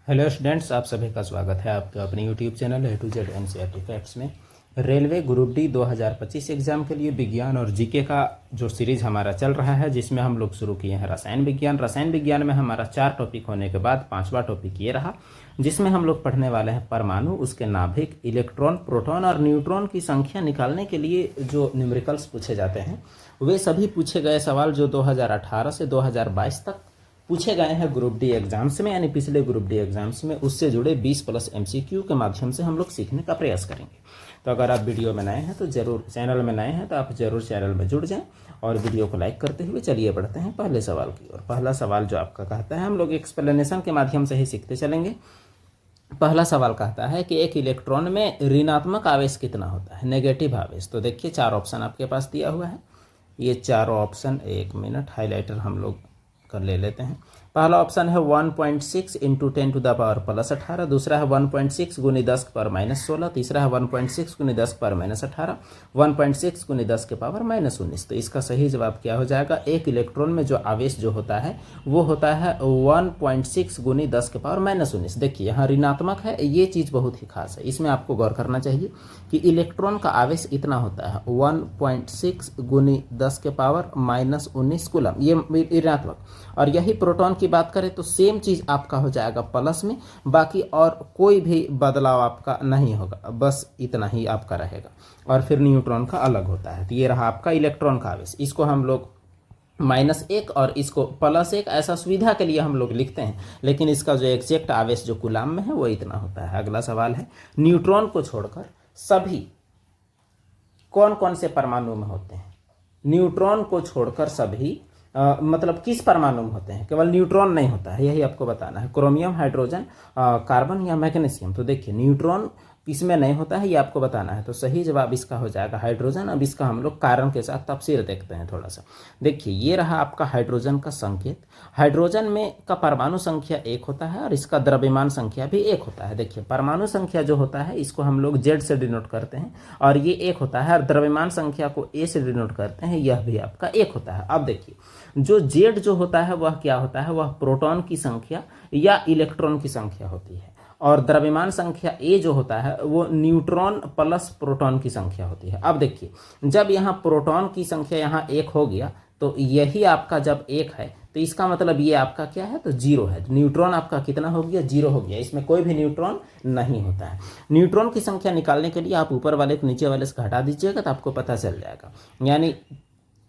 Hello students, आप सभी का स्वागत है आपके अपने YouTube channel A to Z NCERT facts में। रेलवे ग्रुप डी 2025 एग्जाम के लिए विज्ञान और जीके का जो सीरीज हमारा चल रहा है, जिसमें हम लोग शुरू किए हैं रसायन विज्ञान। रसायन विज्ञान में हमारा 4 टॉपिक होने के बाद 5वां टॉपिक ये रहा, जिसमें हम लोग पढ़ने वाले हैं परमाणु, उसके नाभिक, इलेक्ट्रॉन, प्रोटॉन और न्यूट्रॉन की संख्या निकालने के लिए जो न्यूमेरिकल्स पूछे जाते हैं, वे सभी पूछे गए सवाल जो 2018 से 2022 तक पूछे गए हैं ग्रुप डी एग्जाम्स में, यानी पिछले ग्रुप डी एग्जाम्स में, उससे जुड़े 20+ MCQ के माध्यम से हम लोग सीखने का प्रयास करेंगे। तो अगर आप वीडियो में नए हैं तो जरूर, चैनल में नए हैं तो आप जरूर चैनल में जुड़ जाएं और वीडियो को लाइक करते हुए चलिए बढ़ते हैं पहले सवाल की ओर। पहला सवाल जो आपका कहता है, हम लोग एक्सप्लेनेशन के माध्यम से ही सीखते चलेंगे। पहला सवाल कहता है कि एक इलेक्ट्रॉन में ऋणात्मक आवेश कितना होता है, नेगेटिव आवेश। तो देखिए 4 ऑप्शन आपके पास दिया हुआ है। ये चारों ऑप्शन, 1 मिनट हाईलाइटर हम लोग कर ले लेते हैं। पहला ऑप्शन है 1.6 इंटू 10⁻+18, दूसरा है 1.6 गुनी 10⁻−16, तीसरा है 1.6 गुनी 10⁻−18, 1.6 गुनी 10⁻−19। तो इसका सही जवाब क्या हो जाएगा? एक इलेक्ट्रॉन में जो आवेश जो होता है वो होता है 1.6 गुनी 10⁻−19। देखिए यहाँ ऋणात्मक है, ये चीज़ बहुत ही खास है, इसमें आपको गौर करना चाहिए कि इलेक्ट्रॉन का आवेश इतना होता है 1.6 गुनी 10⁻−19 कूलम, ये ऋणात्मक। और यही प्रोटॉन की बात करें तो सेम चीज आपका हो जाएगा प्लस में, बाकी और कोई भी बदलाव आपका नहीं होगा, बस इतना ही आपका रहेगा। और फिर न्यूट्रॉन का अलग होता है। तो ये रहा आपका इलेक्ट्रॉन का आवेश, इसको हम लोग -1 और इसको +1 ऐसा सुविधा के लिए हम लोग लिखते हैं, लेकिन इसका जो एग्जैक्ट आवेश जो कूलम में है वो इतना होता है। अगला सवाल है, न्यूट्रॉन को छोड़कर सभी कौन कौन से परमाणु में होते हैं? न्यूट्रॉन को छोड़कर सभी मतलब किस परमाणु में होते हैं? केवल न्यूट्रॉन नहीं होता है, यही आपको बताना है। क्रोमियम, हाइड्रोजन, कार्बन या मैग्नीशियम। तो देखिए न्यूट्रॉन किसमें नहीं होता है ये आपको बताना है। तो सही जवाब इसका हो जाएगा हाइड्रोजन। अब इसका हम लोग कारण के साथ तफसीर देखते हैं थोड़ा सा। देखिए ये रहा आपका हाइड्रोजन का संकेत। हाइड्रोजन में का परमाणु संख्या 1 होता है और इसका द्रव्यमान संख्या भी 1 होता है। देखिए परमाणु संख्या जो होता है इसको हम लोग Z से डिनोट करते हैं और ये 1 होता है, और द्रव्यमान संख्या को A से डिनोट करते हैं, यह भी आपका 1 होता है। अब देखिए जो Z जो होता है वह क्या होता है? वह प्रोटॉन की संख्या या इलेक्ट्रॉन की संख्या होती है, और द्रव्यमान संख्या A जो होता है वो न्यूट्रॉन प्लस प्रोटॉन की संख्या होती है। अब देखिए जब यहाँ प्रोटॉन की संख्या यहाँ 1 हो गया तो यही आपका जब 1 है तो इसका मतलब ये आपका क्या है? तो 0 है। न्यूट्रॉन आपका कितना हो गया? 0 हो गया। इसमें कोई भी न्यूट्रॉन नहीं होता है। न्यूट्रॉन की संख्या निकालने के लिए आप ऊपर वाले को नीचे वाले से घटा दीजिएगा तो आपको पता चल जाएगा। यानी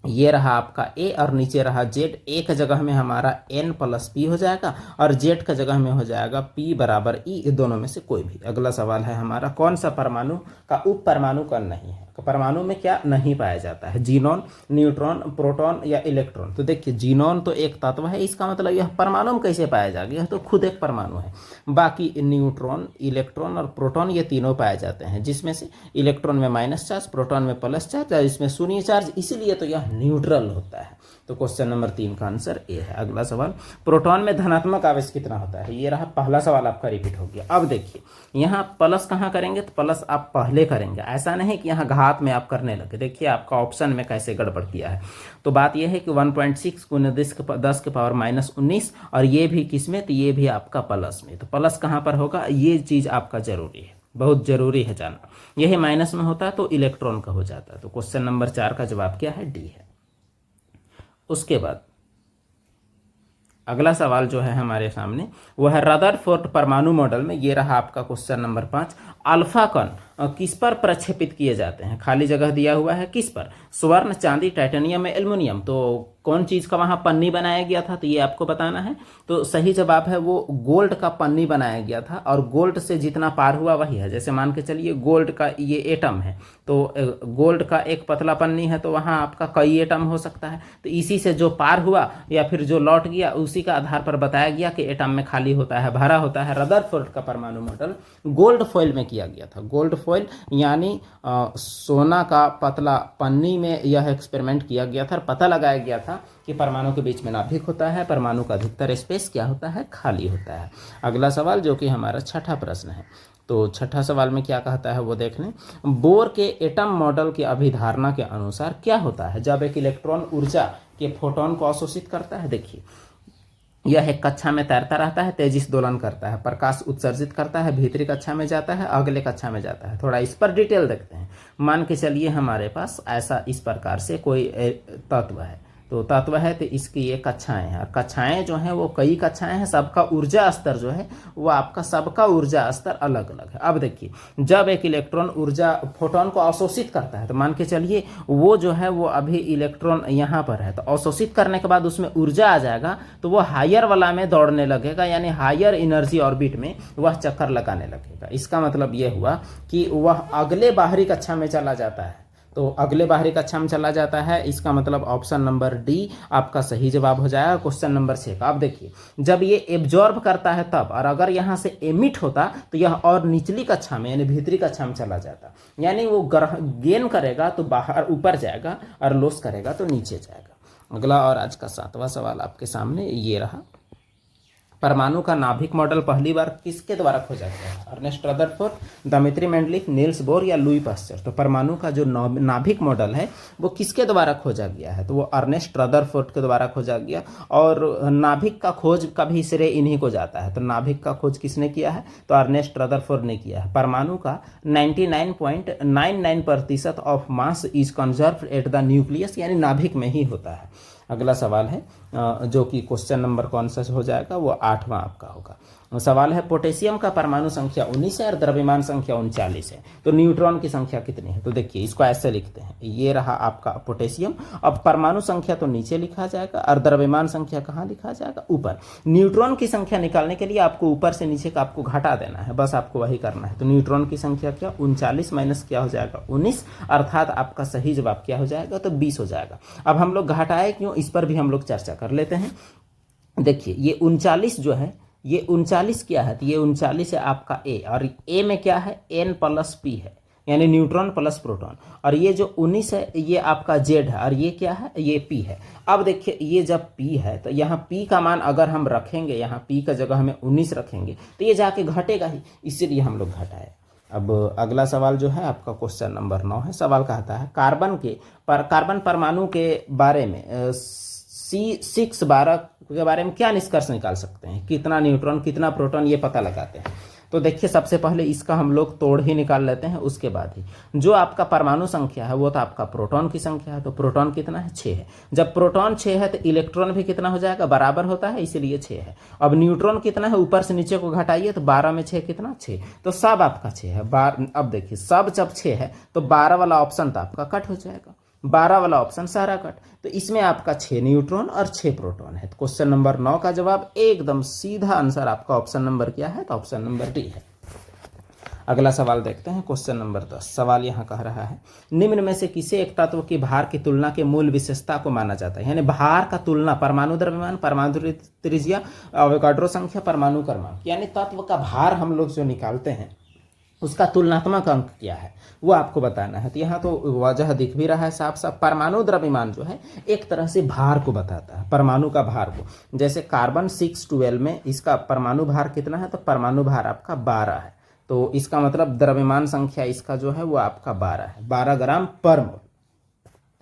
ये रहा आपका A और नीचे रहा Z। A का जगह में हमारा N+P हो जाएगा और Z का जगह में हो जाएगा P = E, दोनों में से कोई भी। अगला सवाल है हमारा, कौन सा परमाणु का उप परमाणु कण नहीं है? परमाणु में क्या नहीं पाया जाता है? जीनॉन, न्यूट्रॉन, प्रोटॉन या इलेक्ट्रॉन। तो देखिए जीनॉन तो एक तत्व है, इसका मतलब यह परमाणु में कैसे पाया जाएगा? यह तो खुद एक परमाणु है। बाकी न्यूट्रॉन, इलेक्ट्रॉन और प्रोटॉन ये तीनों पाए जाते हैं, जिसमें से इलेक्ट्रॉन में माइनस चार्ज, प्रोटॉन में प्लस चार्ज और इसमें शून्य चार्ज, इसीलिए तो यह न्यूट्रल होता है। तो क्वेश्चन नंबर 3 का आंसर ए है। अगला सवाल, प्रोटॉन में धनात्मक आवेश कितना होता है? ये रहा पहला सवाल आपका रिपीट हो गया। अब देखिए यहाँ प्लस कहाँ करेंगे? तो प्लस आप पहले करेंगे, ऐसा नहीं कि यहाँ घात में आप करने लगे। देखिए आपका ऑप्शन में कैसे गड़बड़ किया है। तो बात यह है कि 1.6 गुने 10⁻−19 और ये भी किसमें? तो ये भी आपका प्लस में। तो प्लस कहाँ पर होगा? ये चीज आपका जरूरी है, बहुत जरूरी है जानना। यही माइनस में होता है तो इलेक्ट्रॉन का हो जाता है। तो क्वेश्चन नंबर 4 का जवाब क्या है? डी है। उसके बाद अगला सवाल जो है हमारे सामने वो है रदरफोर्ड परमाणु मॉडल में। ये रहा आपका क्वेश्चन नंबर 5। अल्फा कण किस पर प्रक्षेपित किए जाते हैं? खाली जगह दिया हुआ है, किस पर? स्वर्ण, चांदी, टाइटेनियम, एल्युमिनियम। तो कौन चीज का वहां पन्नी बनाया गया था? तो ये आपको बताना है। तो सही जवाब है वो गोल्ड का पन्नी बनाया गया था, और गोल्ड से जितना पार हुआ वही है। जैसे मान के चलिए गोल्ड का ये एटम है, तो गोल्ड का एक पतला पन्नी है तो वहां आपका कई एटम हो सकता है। तो इसी से जो पार हुआ या फिर जो लौट गया उसी का आधार पर बताया गया कि एटम में खाली होता है, भरा होता है। रदरफोर्ड का परमाणु मॉडल गोल्ड फॉइल में किया गया था। गोल्ड फॉइल यानी सोना का पतला पन्नी में यह एक्सपेरिमेंट किया गया था और पता लगाया गया था कि परमाणु के बीच में नाभिक होता है, परमाणु का अधिकतर स्पेस क्या होता है? खाली होता है। अगला सवाल जो कि हमारा छठा प्रश्न है, तो छठा सवाल में क्या कहता है वो देख लें। बोर के एटम मॉडल की अभिधारणा के अनुसार क्या होता है जब एक इलेक्ट्रॉन ऊर्जा के फोटोन को अवशोषित करता है? देखिए यह एक कक्षा में तैरता रहता है, तेजिस दोलन करता है, प्रकाश उत्सर्जित करता है, भीतरी कक्षा में जाता है, अगले कक्षा में जाता है। थोड़ा इस पर डिटेल देखते हैं। मान के चलिए हमारे पास ऐसा इस प्रकार से कोई तत्व है, तो तत्व है तो इसकी ये कक्षाएं हैं, और कक्षाएं जो हैं वो कई कक्षाएं हैं, सबका ऊर्जा स्तर जो है वो आपका सबका ऊर्जा स्तर अलग अलग है। अब देखिए, जब एक इलेक्ट्रॉन ऊर्जा फोटोन को अवशोषित करता है, तो मान के चलिए वो जो है वो अभी इलेक्ट्रॉन यहाँ पर है, तो अवशोषित करने के बाद उसमें ऊर्जा आ जाएगा, तो वो हायर वाला में दौड़ने लगेगा, यानी हायर एनर्जी ऑर्बिट में वह चक्कर लगाने लगेगा। इसका मतलब ये हुआ कि वह अगले बाहरी कक्षा में चला जाता है, तो अगले बाहरी कक्षा में चला जाता है। इसका मतलब ऑप्शन नंबर डी आपका सही जवाब हो जाएगा क्वेश्चन नंबर 6 का। अब देखिए, जब ये एब्जॉर्ब करता है तब, और अगर यहाँ से एमिट होता तो यह और निचली कक्षा में यानी भीतरी कक्षा में चला जाता, यानी वो गेन करेगा तो बाहर ऊपर जाएगा और लॉस करेगा तो नीचे जाएगा। अगला और आज का 7वां सवाल आपके सामने ये रहा। परमाणु का नाभिक मॉडल पहली बार किसके द्वारा खोजा गया है? Ernest Rutherford, Dmitri Mendeleev, Niels Bohr या लुई पास्चर। तो परमाणु का जो नाभिक मॉडल है वो किसके द्वारा खोजा गया है? तो वो अर्नेस्ट रदरफोर्ड के द्वारा खोजा गया। और नाभिक का खोज का भी श्रेय इन्हीं को जाता है। तो नाभिक का खोज किसने किया है? तो अर्नेस्ट रदरफोर्ड ने किया है। परमाणु का 99.99% of mass is conserved at the nucleus, यानी नाभिक में ही होता है। अगला सवाल है जो कि क्वेश्चन नंबर कौन सा हो जाएगा, वो 8वां आपका होगा। सवाल है पोटेशियम का परमाणु संख्या 19 है और द्रव्यमान संख्या 39 है, तो न्यूट्रॉन की संख्या कितनी है? तो देखिए इसको ऐसे लिखते हैं, ये रहा आपका पोटेशियम। अब परमाणु संख्या तो नीचे लिखा जाएगा और द्रव्यमान संख्या कहाँ लिखा जाएगा? ऊपर। न्यूट्रॉन की संख्या निकालने के लिए आपको ऊपर से नीचे का आपको घटा देना है, बस आपको वही करना है। तो न्यूट्रॉन की संख्या क्या? 39 माइनस क्या हो जाएगा? 19, अर्थात आपका सही जवाब क्या हो जाएगा? तो 20 हो जाएगा। अब हम लोग घटाए क्यों, इस पर भी हम लोग चर्चा कर लेते हैं। देखिए ये 39 जो है, ये 39 क्या है? तो ये 39 है आपका ए, और ए में क्या है? N प्लस P है, यानी न्यूट्रॉन प्लस प्रोटॉन। और ये जो 19 है ये आपका Z है, और ये क्या है? ये P है। अब देखिए ये जब P है तो यहाँ P का मान अगर हम रखेंगे, यहाँ P का जगह हमें 19 रखेंगे तो ये जाके घटेगा ही, इसीलिए हम लोग घटाए। अब अगला सवाल जो है आपका क्वेश्चन नंबर 9 है। सवाल कहता है कार्बन परमाणु के बारे में C612 के बारे में क्या निष्कर्ष निकाल सकते हैं? कितना न्यूट्रॉन कितना प्रोटॉन, ये पता लगाते हैं। तो देखिए सबसे पहले इसका हम लोग तोड़ ही निकाल लेते हैं, उसके बाद ही जो आपका परमाणु संख्या है वो तो आपका प्रोटॉन की संख्या है। तो प्रोटॉन कितना है? 6 है। जब प्रोटॉन 6 है तो इलेक्ट्रॉन भी कितना हो जाएगा? बराबर होता है, इसीलिए 6 है। अब न्यूट्रॉन कितना है? ऊपर से नीचे को घटाइए तो 12 में 6 कितना? 6। तो सब आपका 6 है। अब देखिए सब जब 6 है तो 12 वाला ऑप्शन तो आपका कट हो जाएगा, 12 वाला ऑप्शन सारा कट। तो इसमें आपका 6 न्यूट्रॉन और 6 प्रोटॉन है। तो क्वेश्चन नंबर 9 का जवाब एकदम सीधा आंसर आपका ऑप्शन नंबर क्या है? तो ऑप्शन नंबर डी है। अगला सवाल देखते हैं क्वेश्चन नंबर 10। सवाल यहाँ कह रहा है निम्न में से किसे एक तत्व की भार की तुलना के मूल विशेषता को माना जाता है? यानी भार का तुलना, परमाणु द्रव्यमान, परमाणु त्रिज्या, अवोगाड्रो संख्या, परमाणु क्रमांक, यानी तत्व का भार हम लोग जो निकालते हैं उसका तुलनात्मक अंक क्या है वो आपको बताना है। तो यहाँ तो वजह दिख भी रहा है साफ साफ। परमाणु द्रव्यमान जो है एक तरह से भार को बताता है, परमाणु का भार को। जैसे कार्बन 612 में इसका परमाणु भार कितना है? तो परमाणु भार आपका 12 है, तो इसका मतलब द्रव्यमान संख्या इसका जो है वो आपका 12 है, 12 ग्राम पर मोल।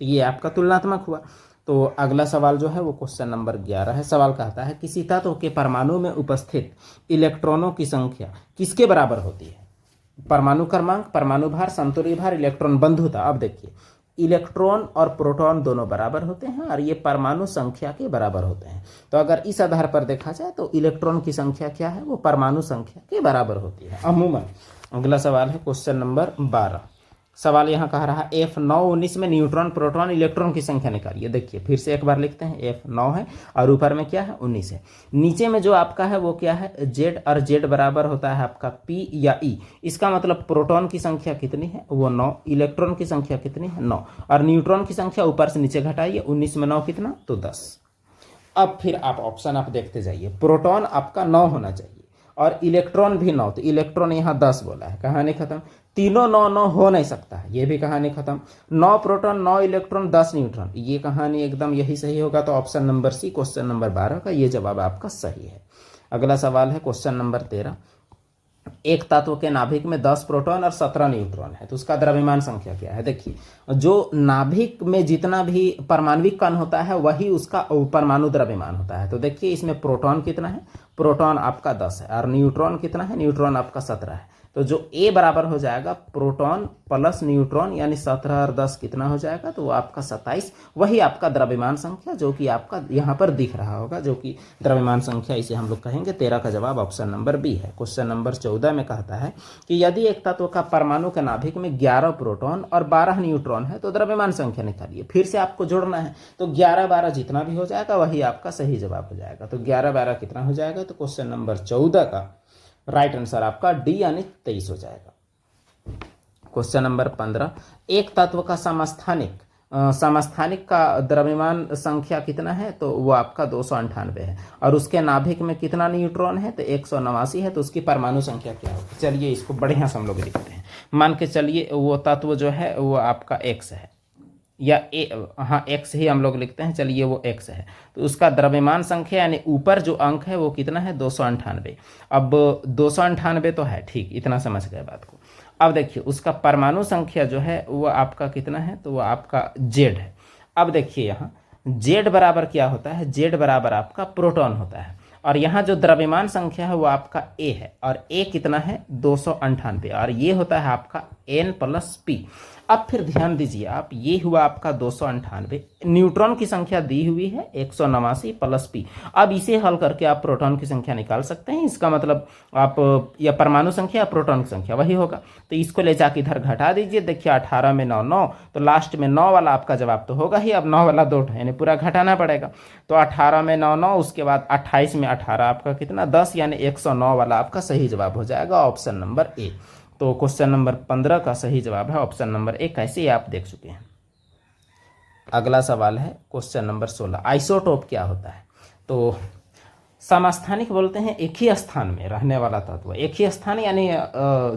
तो ये आपका तुलनात्मक हुआ। तो अगला सवाल जो है वो क्वेश्चन नंबर 11 है। सवाल कहता है किसी तत्व के परमाणु में उपस्थित इलेक्ट्रॉनों की संख्या किसके बराबर होती है? परमाणु क्रमांक, परमाणु भार, संतुलित भार, इलेक्ट्रॉन बंधुता। अब देखिए इलेक्ट्रॉन और प्रोटॉन दोनों बराबर होते हैं और ये परमाणु संख्या के बराबर होते हैं। तो अगर इस आधार पर देखा जाए तो इलेक्ट्रॉन की संख्या क्या है? वो परमाणु संख्या के बराबर होती है अमूमन। अगला सवाल है क्वेश्चन नंबर 12। सवाल यहाँ कह रहा है F9-19 में न्यूट्रॉन प्रोटॉन इलेक्ट्रॉन की संख्या निकालिए। देखिए फिर से एक बार लिखते हैं, F9 है और ऊपर में क्या है? 19 है। नीचे में जो आपका है वो क्या है? Z, और Z बराबर होता है आपका P या E। इसका मतलब प्रोटॉन की संख्या कितनी है? वो 9। इलेक्ट्रॉन की संख्या कितनी है? 9। और न्यूट्रॉन की संख्या ऊपर से नीचे घटाइए, 19 में 9 कितना? तो 10। अब फिर आप ऑप्शन आप देखते जाइए, प्रोटॉन आपका 9 होना चाहिए और इलेक्ट्रॉन भी 9, तो इलेक्ट्रॉन यहाँ 10 बोला है, कहानी खत्म। तीनों 9 हो नहीं सकता है, ये भी कहानी खत्म। 9 प्रोटॉन, 9 इलेक्ट्रॉन, 10 न्यूट्रॉन, ये कहानी एकदम यही सही होगा। तो option number C question number 12 का ये जवाब आपका सही है। अगला सवाल है क्वेश्चन नंबर 13। एक तत्व के नाभिक में 10 प्रोटॉन और 17 न्यूट्रॉन है तो उसका द्रव्यमान संख्या क्या है। देखिए जो नाभिक में जितना भी परमाणविक कण होता है वही उसका परमाणु द्रव्यमान होता है। तो देखिए इसमें प्रोटॉन कितना है, प्रोटॉन आपका 10 है और न्यूट्रॉन कितना है, न्यूट्रॉन आपका 17 है। तो जो ए बराबर हो जाएगा प्रोटॉन प्लस न्यूट्रॉन यानी 17 और 10 कितना हो जाएगा, तो वो आपका 27, वही आपका द्रव्यमान संख्या जो कि आपका यहाँ पर दिख रहा होगा, जो कि द्रव्यमान संख्या इसे हम लोग कहेंगे। 13 का जवाब ऑप्शन नंबर बी है। क्वेश्चन नंबर 14 में कहता है कि यदि एक तत्व का परमाणु के नाभिक में 11 प्रोटॉन और 12 न्यूट्रॉन है तो द्रव्यमान संख्या निकालिए। फिर से आपको जोड़ना है तो 11-12 जितना भी हो जाएगा वही आपका सही जवाब हो जाएगा। तो 11-12 कितना हो जाएगा, तो क्वेश्चन नंबर 14 का राइट आंसर आपका डी यानी 23 हो जाएगा। क्वेश्चन नंबर 15, एक तत्व का समस्थानिक का द्रव्यमान संख्या कितना है, तो वो आपका 298 है और उसके नाभिक में कितना न्यूट्रॉन है, तो 189 है। तो उसकी परमाणु संख्या क्या होगी, चलिए इसको बढ़िया से हम लोग लिखते हैं। मान के चलिए वो तत्व जो है वो आपका एक्स है या हाँ एक्स ही हम लोग लिखते हैं, चलिए वो एक्स है। तो उसका द्रव्यमान संख्या यानी ऊपर जो अंक है वो कितना है, 298। अब 298 तो है, ठीक, इतना समझ गए बात को। अब देखिए उसका परमाणु संख्या जो है वो आपका कितना है, तो वो आपका जेड है। अब देखिए यहाँ जेड बराबर क्या होता है, जेड बराबर आपका प्रोटॉन होता है और यहाँ जो द्रव्यमान संख्या है वो आपका ए है और ए कितना है 298 और ये होता है आपका N + P। अब फिर ध्यान दीजिए आप, ये हुआ आपका 298, न्यूट्रॉन की संख्या दी हुई है 189 + P। अब इसे हल करके आप प्रोटॉन की संख्या निकाल सकते हैं। इसका मतलब आप या परमाणु संख्या या प्रोटॉन की संख्या वही होगा। तो इसको ले जाकर इधर घटा दीजिए। देखिए 18 में 9 9, तो लास्ट में 9 वाला आपका जवाब तो होगा ही। अब 9 वाला 2 यानी पूरा घटाना पड़ेगा। तो 18 में 9 9, उसके बाद 28 में 18 आपका कितना 10 यानी 109 वाला आपका सही जवाब हो जाएगा ऑप्शन नंबर ए। तो क्वेश्चन नंबर 15 का सही जवाब है ऑप्शन नंबर ए। कैसे ही आप देख चुके हैं। अगला सवाल है क्वेश्चन नंबर 16, आइसोटोप क्या होता है। तो समस्थानिक बोलते हैं एक ही स्थान में रहने वाला तत्व। एक ही स्थान यानी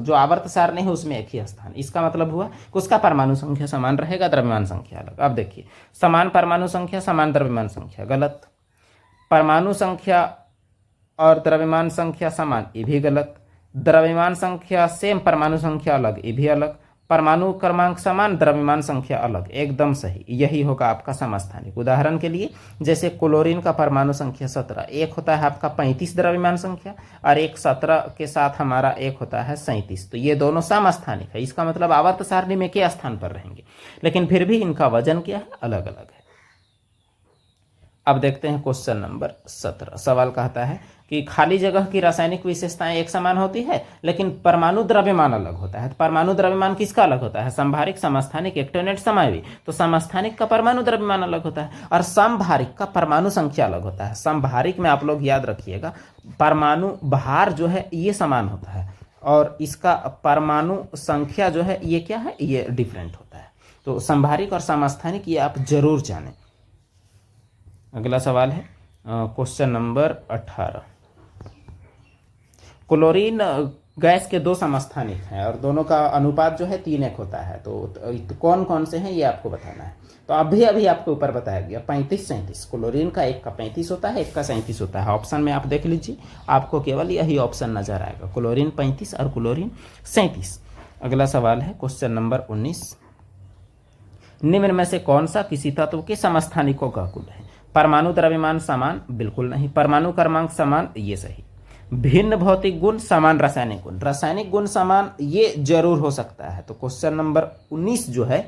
जो आवर्त सारणी है उसमें एक ही स्थान, इसका मतलब हुआ कि उसका परमाणु संख्या समान रहेगा, द्रव्यमान संख्या अलग। अब देखिए समान परमाणु संख्या समान द्रव्यमान संख्या गलत, परमाणु संख्या और द्रव्यमान संख्या समान, ये भी गलत, द्रव्यमान संख्या सेम परमाणु संख्या अलग, ये भी अलग, परमाणु क्रमांक समान द्रव्यमान संख्या अलग, एकदम सही। यही होगा आपका समस्थानिक। उदाहरण के लिए जैसे क्लोरीन का परमाणु संख्या 17, एक होता है आपका 35 द्रव्यमान संख्या और एक 17 के साथ हमारा एक होता है 37। तो ये दोनों समस्थानिक है, इसका मतलब आवर्त सारणी में के स्थान पर रहेंगे, लेकिन फिर भी इनका वजन क्या है, अलग अलग है। अब देखते हैं क्वेश्चन नंबर 17। सवाल कहता है कि खाली जगह की रासायनिक विशेषताएं एक समान होती है लेकिन परमाणु द्रव्यमान अलग होता है। तो परमाणु द्रव्यमान किसका अलग होता है, समभारिक, समस्थानिक, एक्टिनेट, समायवी। तो समस्थानिक का परमाणु द्रव्यमान अलग होता है और समभारिक का परमाणु संख्या अलग होता है। समभारिक में आप लोग याद रखिएगा परमाणु भार जो है ये समान होता है और इसका परमाणु संख्या जो है ये क्या है, ये डिफरेंट होता है। तो समभारिक और समस्थानिक ये आप जरूर जानें। अगला सवाल है क्वेश्चन नंबर 18, क्लोरीन गैस के 2 समस्थानिक हैं और दोनों का अनुपात जो है 3:1 होता है। तो कौन कौन से हैं ये आपको बताना है। तो अभी आपको ऊपर बताया गया 35-37, क्लोरीन का एक का 35 होता है, एक का 37 होता है। ऑप्शन में आप देख लीजिए, आपको केवल यही ऑप्शन नजर आएगा, क्लोरीन 35 और क्लोरीन 37। अगला सवाल है क्वेश्चन नंबर 19, निम्न में से कौन सा किसी तत्व के समस्थानिकों का कुल है। परमाणु द्रव्यमान समान, बिल्कुल नहीं। परमाणु क्रमांक समान, ये सही। भिन्न भौतिक गुण, समान रासायनिक गुण। रासायनिक गुण समान ये जरूर हो सकता है। तो क्वेश्चन नंबर 19 जो है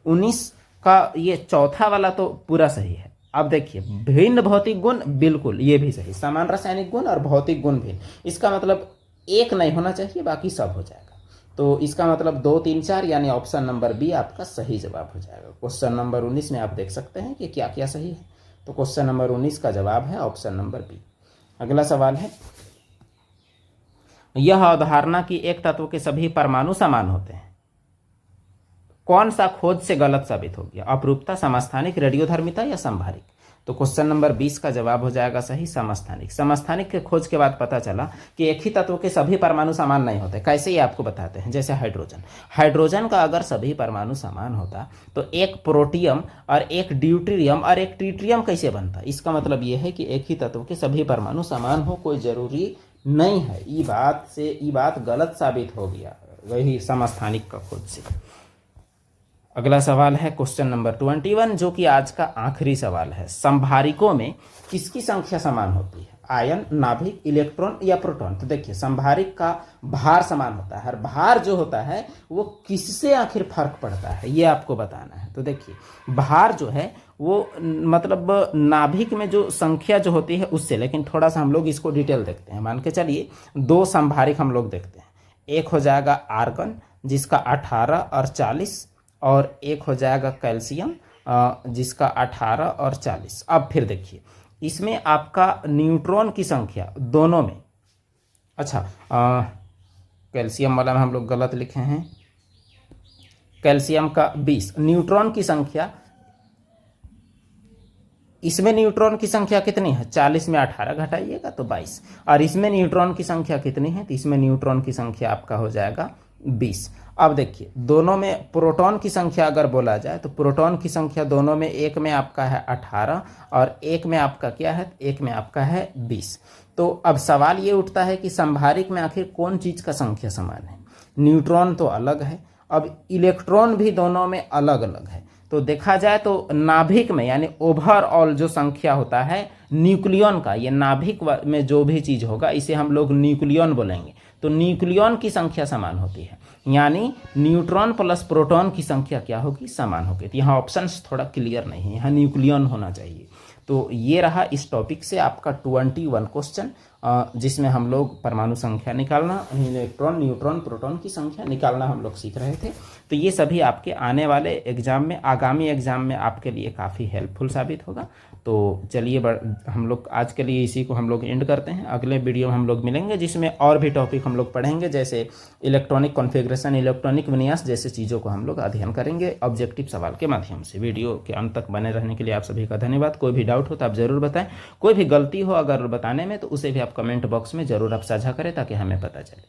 19 का ये चौथा वाला तो पूरा सही है। अब देखिए भिन्न भौतिक गुण, बिल्कुल ये भी सही। समान रासायनिक गुण और भौतिक गुण भिन्न, इसका मतलब एक नहीं होना चाहिए, बाकी सब हो जाएगा। तो इसका मतलब 2, 3, 4 यानी ऑप्शन नंबर बी आपका सही जवाब हो जाएगा। क्वेश्चन नंबर 19 में आप देख सकते हैं कि क्या क्या सही है। तो क्वेश्चन नंबर 19 का जवाब है ऑप्शन नंबर बी। अगला सवाल है, यह अवधारणा कि एक तत्व के सभी परमाणु समान होते हैं कौन सा खोज से गलत साबित हो गया। अपरूपता, समस्थानिक, रेडियोधर्मिता या समभारिक। तो क्वेश्चन नंबर 20 का जवाब हो जाएगा सही, समस्थानिक। समस्थानिक के खोज के बाद पता चला कि एक ही तत्व के सभी परमाणु समान नहीं होते। कैसे ये आपको बताते हैं। जैसे हाइड्रोजन का अगर सभी परमाणु समान होता तो एक प्रोटियम और एक ड्यूटेरियम और एक ट्रिटियम कैसे बनता। इसका मतलब ये है कि एक ही तत्व के सभी परमाणु समान हो कोई जरूरी नहीं है। ई बात गलत साबित हो गया वही समस्थानिक का खुद से। अगला सवाल है क्वेश्चन नंबर 21, जो कि आज का आखिरी सवाल है। संभारिकों में किसकी संख्या समान होती है? आयन, नाभिक, इलेक्ट्रॉन या प्रोटॉन? तो देखिए संभारिक का भार समान होता है, और भार जो होता है वो किससे आखिर फर्क पड़ता है ये आपको बताना है। तो देखिए भार जो है वो मतलब नाभिक में जो संख्या जो होती है उससे, लेकिन थोड़ा सा हम लोग इसको डिटेल देखते हैं। मान के चलिए 2 संभारिक हम लोग देखते हैं। एक हो जाएगा आर्गन जिसका 18 और 40, और एक हो जाएगा कैल्शियम जिसका 18 और 40। अब फिर देखिए इसमें आपका न्यूट्रॉन की संख्या दोनों में, अच्छा कैल्शियम वाला में हम लोग गलत लिखे हैं, कैल्शियम का 20, न्यूट्रॉन की संख्या, इसमें न्यूट्रॉन की संख्या कितनी है? 40 में 18 घटाइएगा तो 22, और इसमें न्यूट्रॉन की संख्या कितनी है? तो इसमें न्यूट्रॉन की संख्या आपका हो जाएगा 20। अब देखिए दोनों में प्रोटॉन की संख्या अगर बोला जाए तो प्रोटॉन की संख्या दोनों में, एक में आपका है 18 और एक में आपका क्या है? एक में आपका है 20। तो अब सवाल ये उठता है कि संभारिक में आखिर कौन चीज़ का संख्या समान है? न्यूट्रॉन तो अलग है, अब इलेक्ट्रॉन भी दोनों में अलग अलग है। तो देखा जाए तो नाभिक में यानी ओवरऑल जो संख्या होता है न्यूक्लियन का, ये नाभिक में जो भी चीज़ होगा इसे हम लोग न्यूक्लियन बोलेंगे। तो न्यूक्लियन की संख्या समान होती है, यानी न्यूट्रॉन प्लस प्रोटॉन की संख्या क्या होगी? समान होगी। तो यहाँ ऑप्शंस थोड़ा क्लियर नहीं है, यहाँ न्यूक्लियन होना चाहिए। तो ये रहा इस टॉपिक से आपका 21 क्वेश्चन, जिसमें हम लोग परमाणु संख्या निकालना, इलेक्ट्रॉन, न्यूट्रॉन, प्रोटॉन की संख्या निकालना हम लोग सीख रहे थे। तो ये सभी आपके आने वाले एग्जाम में, आगामी एग्जाम में आपके लिए काफ़ी हेल्पफुल साबित होगा। तो चलिए हम लोग आज के लिए इसी को हम लोग एंड करते हैं। अगले वीडियो में हम लोग मिलेंगे जिसमें और भी टॉपिक हम लोग पढ़ेंगे, जैसे इलेक्ट्रॉनिक कॉन्फ़िगरेशन, इलेक्ट्रॉनिक विन्यास जैसे चीज़ों को हम लोग अध्ययन करेंगे ऑब्जेक्टिव सवाल के माध्यम से। वीडियो के अंत तक बने रहने के लिए आप सभी का धन्यवाद। कोई भी डाउट हो तो आप ज़रूर बताएं, कोई भी गलती हो अगर बताने में तो उसे भी आप कमेंट बॉक्स में ज़रूर आप साझा करें ताकि हमें पता चले।